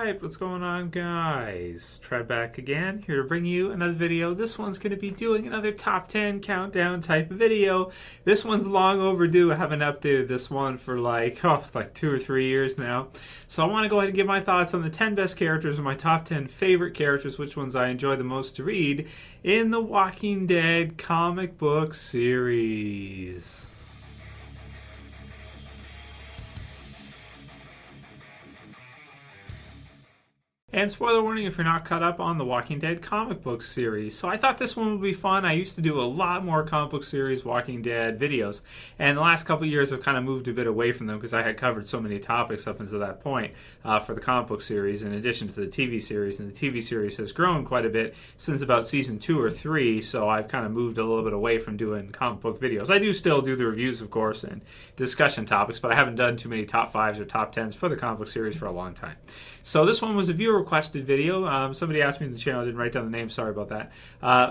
Alright, what's going on, guys? Trev back again, here to bring you another video. This one's going to be doing another top 10 countdown type of video. This one's long overdue. I haven't updated this one for like 2 or 3 years now. So I want to go ahead and give my thoughts on the 10 best characters and my top 10 favorite characters, which ones I enjoy the most to read in the Walking Dead comic book series. And spoiler warning if you're not caught up on the Walking Dead comic book series. So I thought this one would be fun. I used to do a lot more comic book series Walking Dead videos. And the last couple of years I've kind of moved a bit away from them because I had covered so many topics up until that point for the comic book series in addition to the TV series. And the TV series has grown quite a bit since about season 2 or 3. So I've kind of moved a little bit away from doing comic book videos. I do still do the reviews, of course, and discussion topics. But I haven't done too many top 5s or top 10s for the comic book series for a long time. So this one was a viewer requested video. Somebody asked me in the channel, I didn't write down the name, sorry about that,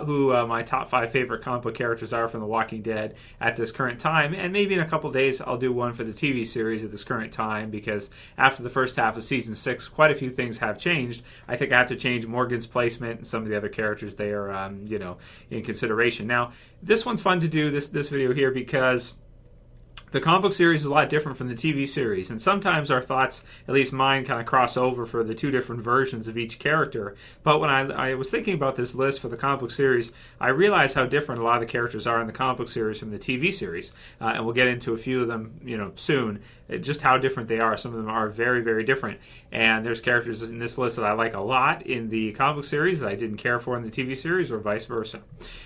who my top 5 favorite comic book characters are from The Walking Dead at this current time, and maybe in a couple days I'll do one for the TV series at this current time, because after the first half of season 6, quite a few things have changed. I think I have to change Morgan's placement and some of the other characters there, in consideration. Now, this one's fun to do, this video here, because the comic book series is a lot different from the TV series, and sometimes our thoughts, at least mine, kind of cross over for the two different versions of each character. But when I was thinking about this list for the comic book series, I realized how different a lot of the characters are in the comic book series from the TV series. And we'll get into a few of them, soon, just how different they are. Some of them are very, very different. And there's characters in this list that I like a lot in the comic book series that I didn't care for in the TV series, or vice versa.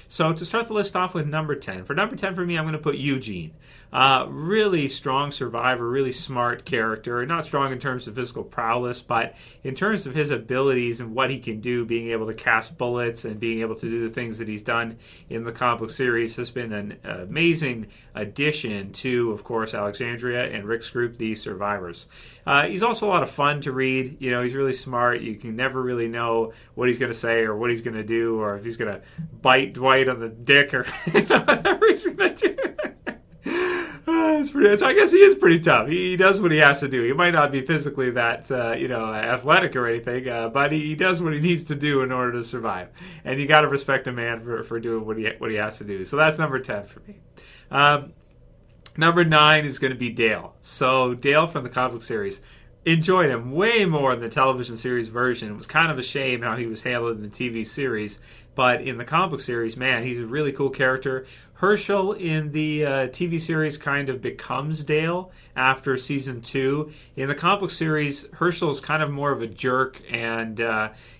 So to start the list off with number 10. For number 10 for me, I'm going to put Eugene. Really strong survivor, really smart character. Not strong in terms of physical prowess, but in terms of his abilities and what he can do, being able to cast bullets and being able to do the things that he's done in the comic book series has been an amazing addition to, of course, Alexandria and Rick's group, the Survivors. He's also a lot of fun to read. He's really smart. You can never really know what he's going to say or what he's going to do, or if he's going to bite Dwight on the dick or whatever he's going to do. So I guess he is pretty tough. He does what he has to do. He might not be physically that athletic or anything, but he does what he needs to do in order to survive. And you got to respect a man for doing what he has to do. So that's number 10 for me. Number 9 is going to be Dale. So Dale from the comic book series. Enjoyed him way more in the television series version. It was kind of a shame how he was handled in the TV series. But in the comic book series, man, he's a really cool character. Herschel in the TV series kind of becomes Dale after season 2. In the comic book series, Herschel's kind of more of a jerk, and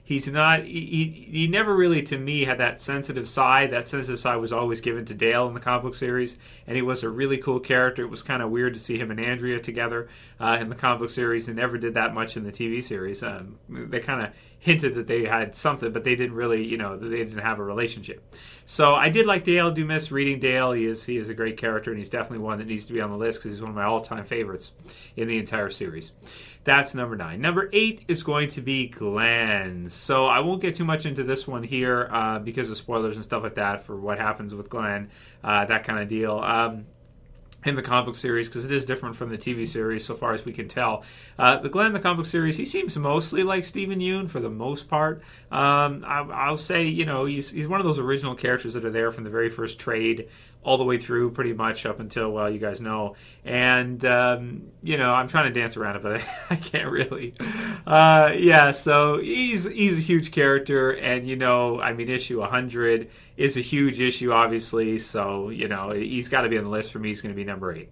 he's not. He never really, to me, had that sensitive side. That sensitive side was always given to Dale in the comic book series, and he was a really cool character. It was kind of weird to see him and Andrea together in the comic book series. They never did that much in the TV series. They kind of hinted that they had something, but they didn't really, they didn't have a relationship. So I did like Dale. Do miss reading Dale. He is a great character, and he's definitely one that needs to be on the list because he's one of my all-time favorites in the entire series. That's number 9. Number 8 is going to be Glenn. So I won't get too much into this one here because of spoilers and stuff like that for what happens with Glenn, that kind of deal. In the comic book series, because it is different from the TV series so far as we can tell. The Glenn in the comic book series, he seems mostly like Stephen Yeun for the most part. I'll say, he's one of those original characters that are there from the very first trade all the way through pretty much up until, well, you guys know. And, I'm trying to dance around it, but I can't really. So he's a huge character, and, issue 100 is a huge issue, obviously. So, he's got to be on the list for me. He's going to be number 8.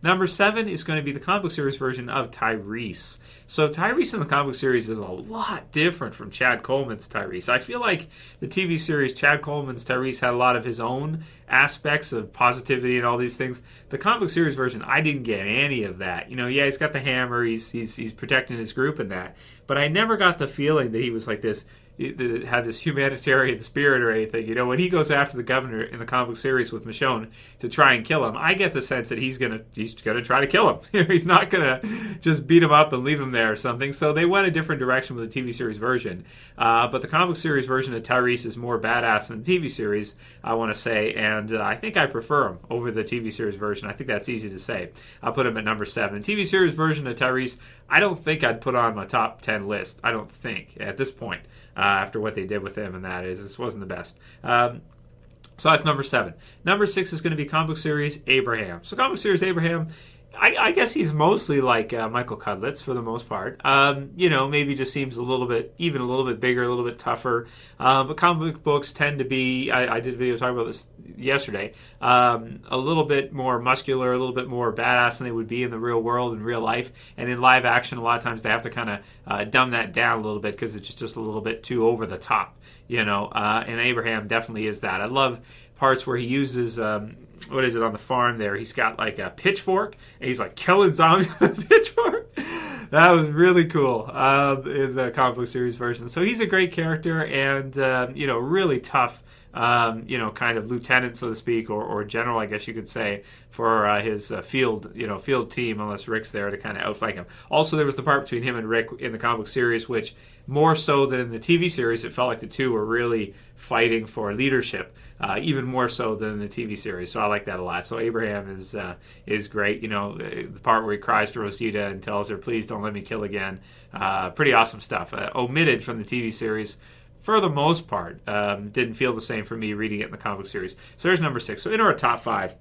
Number 7 is going to be the comic book series version of Tyreese. So Tyreese in the comic book series is a lot different from Chad Coleman's Tyreese. I feel like the TV series, Chad Coleman's Tyreese had a lot of his own aspects of positivity and all these things. The comic book series version, I didn't get any of that. Yeah, he's got the hammer, he's protecting his group and that. But I never got the feeling that he was like this had this humanitarian spirit or anything. You know, when he goes after the governor in the comic book series with Michonne to try and kill him, I get the sense that he's gonna try to kill him. He's not gonna just beat him up and leave him there or something. So they went a different direction with the TV series version. But the comic series version of Tyreese is more badass than the TV series, I want to say, and I think I prefer him over the TV series version. I think that's easy to say. I'll put him at number 7. The TV series version of Tyreese, I don't think I'd put on my top 10 list. I don't think at this point. After what they did with him, and this wasn't the best. So that's number 7. Number 6 is going to be comic book series Abraham. So comic book series Abraham, I guess he's mostly like Michael Cudlitz for the most part. Maybe just seems a little bit bigger, a little bit tougher. But comic books tend to be, I did a video talking about this yesterday, a little bit more muscular, a little bit more badass than they would be in the real world, in real life. And in live action, a lot of times they have to kind of dumb that down a little bit because it's just a little bit too over the top, and Abraham definitely is that. I love parts where he uses what is it on the farm there? He's got like a pitchfork and he's like killing zombies with a pitchfork. That was really cool in the comic book series version. So he's a great character and really tough. Kind of lieutenant, so to speak, or general, I guess you could say, for his field team, unless Rick's there to kind of outflank him. Also, there was the part between him and Rick in the comic book series, which more so than in the TV series, it felt like the two were really fighting for leadership, even more so than in the TV series. So I like that a lot. So Abraham is great. The part where he cries to Rosita and tells her, "Please don't let me kill again." Pretty awesome stuff. Omitted from the TV series. For the most part, didn't feel the same for me reading it in the comic series. So there's number 6. So in our top 5.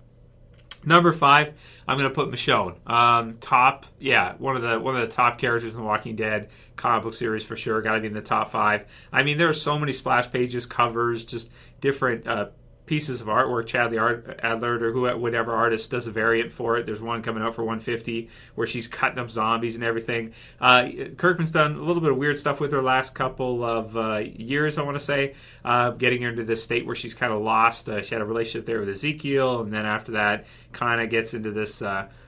Number 5, I'm going to put Michonne. One of the top characters in the Walking Dead comic book series for sure. Got to be in the top 5. I mean, there are so many splash pages, covers, just different pieces of artwork. Chadley Adler or whatever artist does a variant for it. There's one coming out for $150 where she's cutting up zombies and everything. Kirkman's done a little bit of weird stuff with her last couple of years, I want to say, getting her into this state where she's kind of lost. She had a relationship there with Ezekiel, and then after that kind of gets into this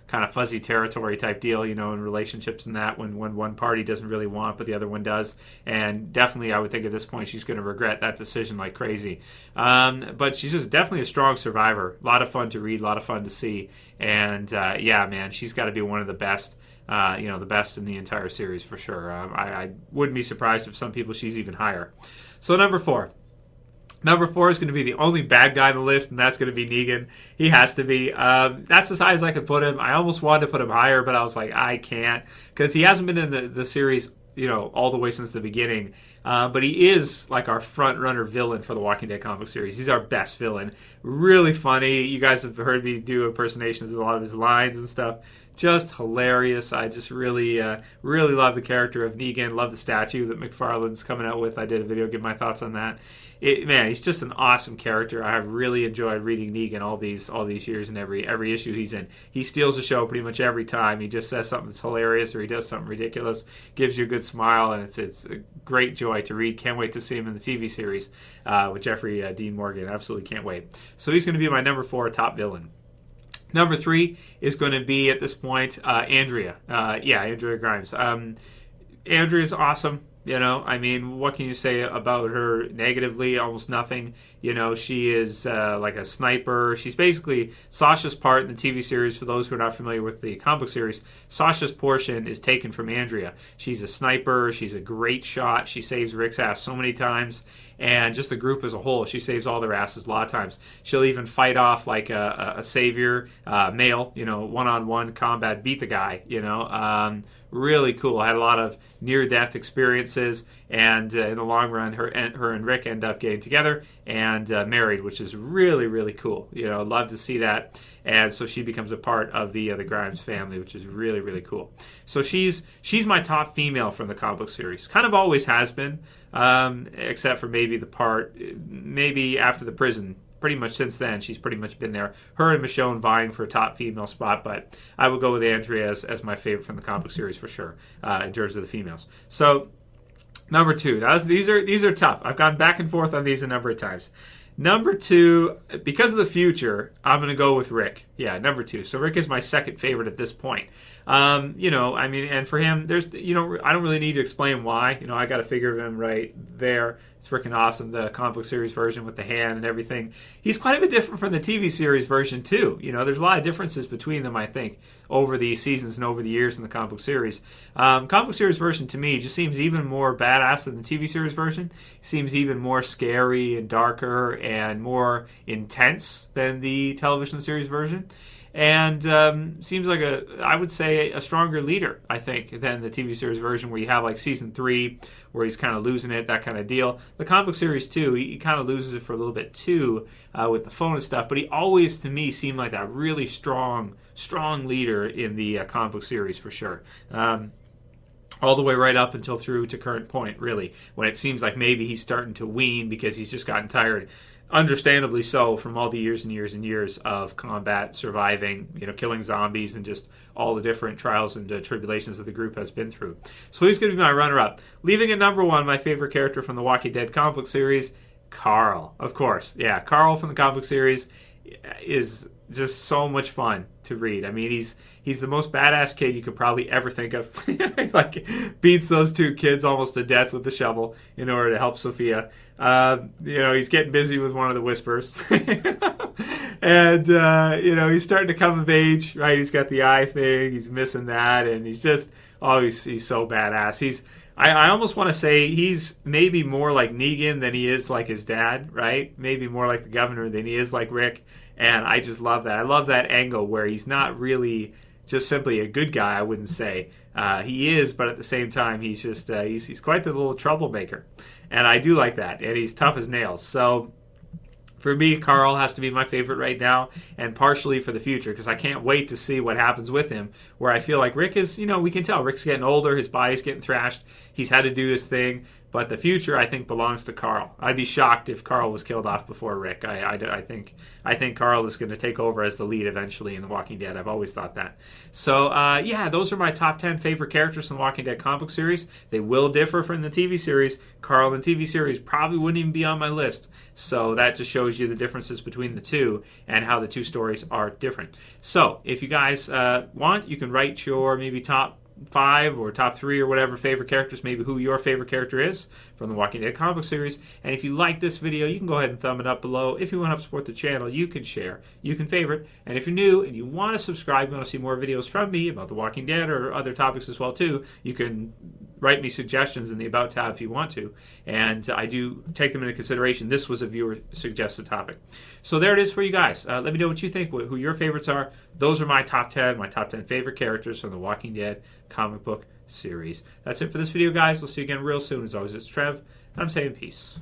kind of fuzzy territory type deal, in relationships and that when one party doesn't really want but the other one does. And definitely I would think at this point she's going to regret that decision like crazy. But she's just definitely a strong survivor. A lot of fun to read, a lot of fun to see. And man, she's got to be one of the best. The best in the entire series for sure. I wouldn't be surprised if some people she's even higher. So number 4. Number 4 is going to be the only bad guy on the list, and that's going to be Negan. He has to be. That's as high as I could put him. I almost wanted to put him higher, but I was like, I can't, because he hasn't been in the series, all the way since the beginning. But he is like our front runner villain for the Walking Dead comic series. He's our best villain. Really funny. You guys have heard me do impersonations of a lot of his lines and stuff. Just hilarious. I just really love the character of Negan. Love the statue that McFarlane's coming out with. I did a video, give my thoughts on that. He's just an awesome character. I have really enjoyed reading Negan all these years, and every issue he's in. He steals the show pretty much every time. He just says something that's hilarious, or he does something ridiculous, gives you a good smile, and it's a great joy to read. Can't wait to see him in the TV series with Jeffrey Dean Morgan. Absolutely can't wait. So he's going to be my number 4 top villain. Number 3 is going to be, at this point, Andrea. Andrea Grimes. Andrea's awesome. What can you say about her negatively? Almost nothing. She is like a sniper. She's basically Sasha's part in the TV series. For those who are not familiar with the comic book series, Sasha's portion is taken from Andrea. She's a sniper. She's a great shot. She saves Rick's ass so many times. And just the group as a whole, she saves all their asses a lot of times. She'll even fight off like a savior, male, one-on-one combat, beat the guy, really cool. I had a lot of near-death experiences, and in the long run, her and Rick end up getting together and married, which is really, really cool. Love to see that. And so she becomes a part of the Grimes family, which is really, really cool. So she's my top female from the comic book series. Kind of always has been, except for maybe after the prison. Pretty much since then, she's pretty much been there. Her and Michonne vying for a top female spot, but I would go with Andrea as my favorite from the comic book series for sure, in terms of the females. So number 2. Now, these are tough. I've gone back and forth on these a number of times. Number 2, because of the future, I'm going to go with Rick. Yeah, number 2. So Rick is my second favorite at this point. I mean, and for him, there's, I don't really need to explain why. I got a figure of him right there. It's freaking awesome. The comic book series version with the hand and everything. He's quite a bit different from the TV series version too. There's a lot of differences between them, I think, over the seasons and over the years in the comic book series. Comic book series version to me just seems even more badass than the TV series version. Seems even more scary and darker and more intense than the television series version. And seems like I would say, a stronger leader, I think, than the TV series version, where you have like season 3, where he's kind of losing it, that kind of deal. The comic book series too, he kind of loses it for a little bit too, with the phone and stuff. But he always, to me, seemed like that really strong leader in the comic book series for sure. All the way right up until through to current point, really, when it seems like maybe he's starting to wean because he's just gotten tired. Understandably so, from all the years and years and years of combat, surviving, killing zombies, and just all the different trials and tribulations that the group has been through. So he's going to be my runner-up. Leaving at number 1, my favorite character from the Walking Dead comic book series, Carl. Of course, yeah, Carl from the comic book series is just so much fun to read. I mean, he's the most badass kid you could probably ever think of. Like, beats those 2 kids almost to death with the shovel in order to help Sophia. He's getting busy with one of the whispers. And, he's starting to come of age, right? He's got the eye thing. He's missing that. And he's just, he's so badass. I almost want to say he's maybe more like Negan than he is like his dad, right? Maybe more like the governor than he is like Rick. And I just love that. I love that angle where he's not really just simply a good guy, I wouldn't say. He is, but at the same time, he's just he's quite the little troublemaker. And I do like that. And he's tough as nails. So for me, Carl has to be my favorite right now, and partially for the future, because I can't wait to see what happens with him, where I feel like Rick is, we can tell Rick's getting older, his body's getting thrashed, he's had to do his thing, but the future, I think, belongs to Carl. I'd be shocked if Carl was killed off before Rick. I think Carl is going to take over as the lead eventually in The Walking Dead. I've always thought that. So, those are my top 10 favorite characters in the Walking Dead comic book series. They will differ from the TV series. Carl in the TV series probably wouldn't even be on my list. So that just shows you the differences between the two and how the two stories are different. So if you guys want, you can write your maybe top 5 or top 3 or whatever favorite characters, maybe who your favorite character is from the Walking Dead comic book series. And if you like this video, you can go ahead and thumb it up below. If you want to help support the channel, you can share, you can favorite, and if you're new and you want to subscribe, you want to see more videos from me about the Walking Dead or other topics as well too, you can write me suggestions in the About tab if you want to, and I do take them into consideration. This was a viewer suggested topic. So there it is for you guys. Let me know what you think, who your favorites are. Those are my top 10 favorite characters from the Walking Dead comic book series. That's it for this video, guys. We'll see you again real soon. As always, it's Trev, and I'm saying peace.